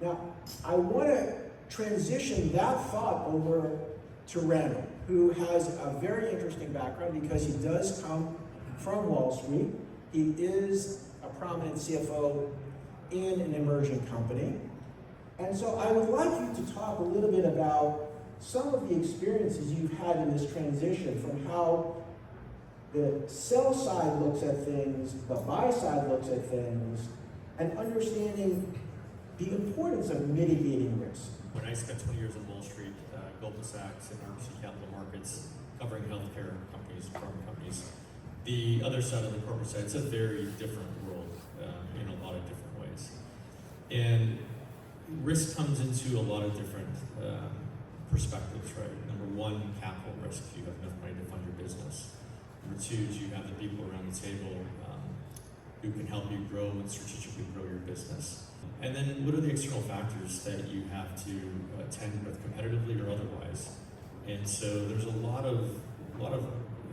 Now, I want to transition that thought over to Randall, who has a very interesting background because he does come from Wall Street. He is a prominent CFO in an emerging company. And so I would like you to talk a little bit about some of the experiences you've had in this transition from how the sell side looks at things, the buy side looks at things, and understanding the importance of mitigating risk. When I spent 20 years in Wall Street, Goldman Sachs and RBC Capital Markets, covering healthcare companies, pharma companies, the other side of the corporate side, it's a very different world in a lot of different ways. And risk comes into a lot of different perspectives, right? Number one, capital risk. You have enough money to fund your business. Number two, do you have the people around the table who can help you grow and strategically grow your business? And then what are the external factors that you have to attend with competitively or otherwise? And so there's a lot of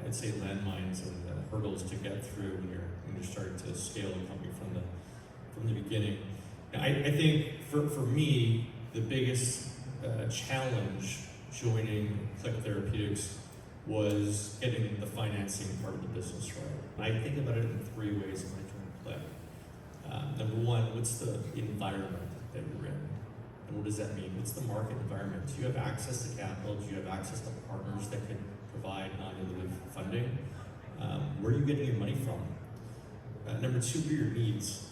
I'd say landmines and hurdles to get through when you're starting to scale a company from the beginning. Now, I think for me, the biggest challenge joining Click Therapeutics was getting the financing part of the business right. I think about it in three ways when I joined Click. Number one, what's the environment that you're in? And what does that mean? What's the market environment? Do you have access to capital? Do you have access to partners that can provide non-dilutive funding? Where are you getting your money from? Number two, what are your needs?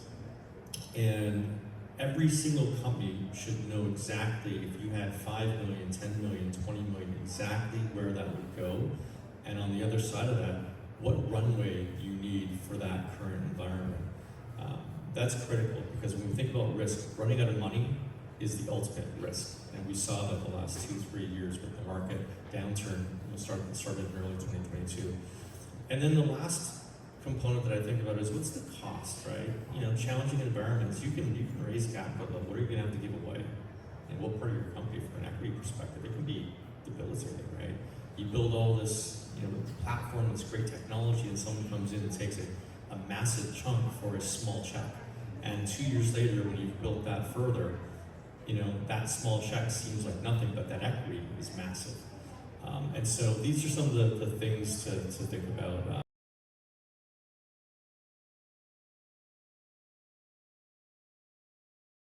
And every single company should know exactly if you had 5 million, 10 million, 20 million, exactly where that would go. And on the other side of that, what runway you need for that current environment. That's critical because when we think about risk, running out of money is the ultimate risk. And we saw that the last 2-3 years with the market downturn started in early 2022. And then the last component that I think about is what's the cost, right? Challenging environments, you can raise capital, but what are you gonna have to give away? And what part of your company from an equity perspective? It can be debilitating, right? You build all this, platform, this great technology, and someone comes in and takes a massive chunk for a small check. And 2 years later, when you've built that further, that small check seems like nothing, but that equity is massive. And so these are some of the things to think about